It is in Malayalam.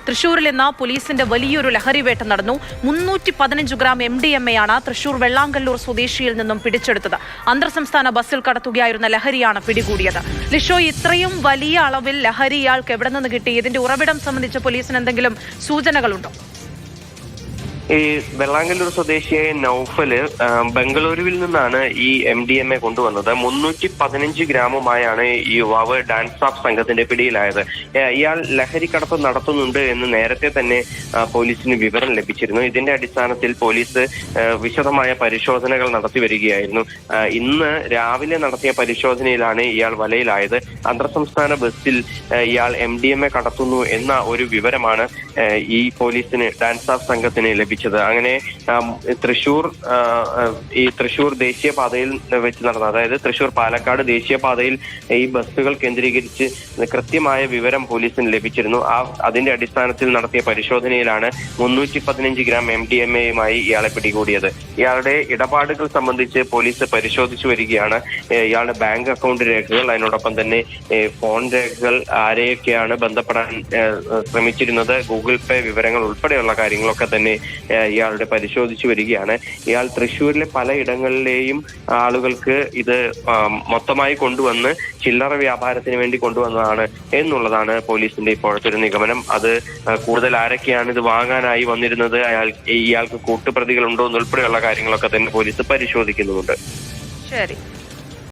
തൃശൂരിൽ ഇന്ന് പോലീസിന്റെ വലിയൊരു ലഹരിവേട്ട നടന്നു. 315 ഗ്രാം MDMA ആണ് തൃശൂർ വെള്ളാങ്കല്ലൂർ സ്വദേശിയിൽ നിന്നും പിടിച്ചെടുത്തത്. അന്തർ സംസ്ഥാന ബസ്സിൽ കടത്തുകയായിരുന്ന ലഹരിയാണ് പിടികൂടിയത്. ലിഷോ, ഇത്രയും വലിയ അളവിൽ ലഹരി ഇയാൾക്ക് എവിടെ നിന്ന് കിട്ടി? ഇതിന്റെ ഉറവിടം സംബന്ധിച്ച് പോലീസിന് എന്തെങ്കിലും സൂചനകളുണ്ടോ? ഈ വെള്ളാങ്കല്ലൂർ സ്വദേശിയായ നൌഫല് ബംഗളൂരുവിൽ നിന്നാണ് ഈ MDMA കൊണ്ടുവന്നത്. 315 ഗ്രാമുമായാണ് ഈ യുവാവ് ഡാൻസ് ഓഫ് സംഘത്തിന്റെ പിടിയിലായത്. ഇയാൾ ലഹരി കടത്ത് നടത്തുന്നുണ്ട് എന്ന് നേരത്തെ തന്നെ പോലീസിന് വിവരം ലഭിച്ചിരുന്നു. ഇതിന്റെ അടിസ്ഥാനത്തിൽ പോലീസ് വിശദമായ പരിശോധനകൾ നടത്തി വരികയായിരുന്നു. ഇന്ന് രാവിലെ നടത്തിയ പരിശോധനയിലാണ് ഇയാൾ വലയിലായത്. അന്തർ സംസ്ഥാന ബസ്സിൽ ഇയാൾ MDMA കടത്തുന്നു എന്ന ഒരു വിവരമാണ് ഈ പോലീസിന് ഡാൻസ് ഓഫ് സംഘത്തിന് ലഭിച്ചത്. അങ്ങനെ തൃശൂർ ദേശീയപാതയിൽ വെച്ച് നടന്ന, അതായത് തൃശൂർ പാലക്കാട് ദേശീയപാതയിൽ ഈ ബസ്സുകൾ കേന്ദ്രീകരിച്ച് കൃത്യമായ വിവരം പോലീസിന് ലഭിച്ചിരുന്നു. അതിന്റെ അടിസ്ഥാനത്തിൽ നടത്തിയ പരിശോധനയിലാണ് 315 ഗ്രാം MDMAയുമായി ഇയാളെ പിടികൂടിയത്. ഇയാളുടെ ഇടപാടുകൾ സംബന്ധിച്ച് പോലീസ് പരിശോധിച്ചു വരികയാണ്. ഇയാളുടെ ബാങ്ക് അക്കൗണ്ട് രേഖകൾ, അതിനോടൊപ്പം തന്നെ ഫോൺ രേഖകൾ, ആരെയൊക്കെയാണ് ബന്ധപ്പെടാൻ ശ്രമിച്ചിരുന്നത്, ഗൂഗിൾ പേ വിവരങ്ങൾ ഉൾപ്പെടെയുള്ള കാര്യങ്ങളൊക്കെ തന്നെ ഇയാളുടെ പരിശോധിച്ചു വരികയാണ്. ഇയാൾ തൃശ്ശൂരിലെ പലയിടങ്ങളിലെയും ആളുകൾക്ക് ഇത് മൊത്തമായി കൊണ്ടുവന്ന് ചില്ലറ വ്യാപാരത്തിന് വേണ്ടി കൊണ്ടുവന്നതാണ് എന്നുള്ളതാണ് പോലീസിന്റെ ഇപ്പോഴത്തെ ഒരു നിഗമനം. അത് കൂടുതൽ ആരൊക്കെയാണ് ഇത് വാങ്ങാനായി വന്നിരുന്നത്, ഇയാൾക്ക് കൂട്ടുപ്രതികൾ ഉണ്ടോ എന്നുൾപ്പെടെയുള്ള കാര്യങ്ങളൊക്കെ തന്നെ പോലീസ് പരിശോധിക്കുന്നുമുണ്ട്. ശരി.